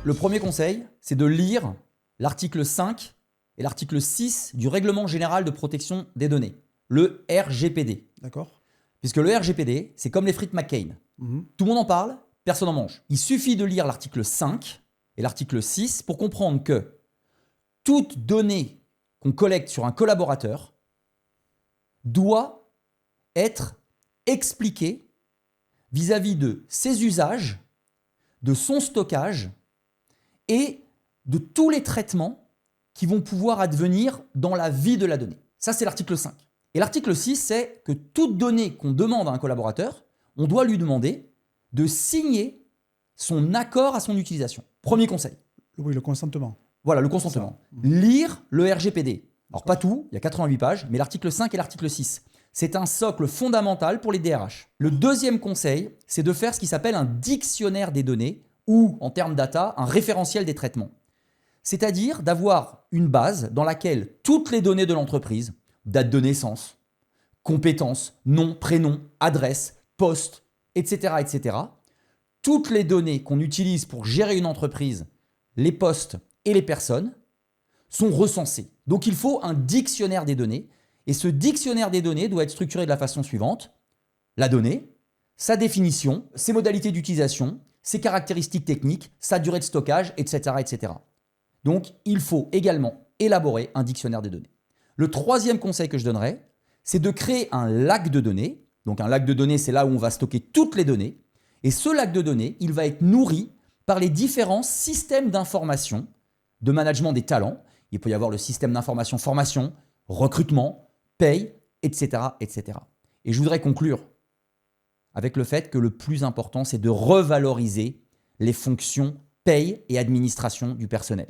Le premier conseil, c'est de lire l'article 5 et l'article 6 du Règlement général de protection des données, le RGPD. D'accord. Puisque le RGPD, c'est comme les frites McCain. Tout le monde en parle, personne n'en mange. Il suffit de lire l'article 5 et l'article 6 pour comprendre que toute donnée qu'on collecte sur un collaborateur doit être expliquée vis-à-vis de ses usages, de son stockage et de tous les traitements qui vont pouvoir advenir dans la vie de la donnée. Ça, c'est l'article 5. Et l'article 6, c'est que toute donnée qu'on demande à un collaborateur, on doit lui demander de signer son accord à son utilisation. Premier conseil. Oui, le consentement. Voilà, le consentement. Lire le RGPD. Alors pas tout, il y a 88 pages, mais l'article 5 et l'article 6. C'est un socle fondamental pour les DRH. Le deuxième conseil, c'est de faire ce qui s'appelle un dictionnaire des données ou, en termes data, un référentiel des traitements. C'est-à-dire d'avoir une base dans laquelle toutes les données de l'entreprise, date de naissance, compétences, nom, prénom, adresse, poste, etc., toutes les données qu'on utilise pour gérer une entreprise, les postes et les personnes, sont recensées. Donc il faut un dictionnaire des données, et ce dictionnaire des données doit être structuré de la façon suivante. La donnée, sa définition, ses modalités d'utilisation, ses caractéristiques techniques, sa durée de stockage, etc. Donc il faut également élaborer un dictionnaire des données. Le troisième conseil que je donnerais, c'est de créer un lac de données. Donc un lac de données, c'est là où on va stocker toutes les données. Et ce lac de données, il va être nourri par les différents systèmes d'information de management des talents. Il peut y avoir le système d'information formation, recrutement, paye, etc. Et je voudrais conclure avec le fait que le plus important, c'est de revaloriser les fonctions paye et administration du personnel.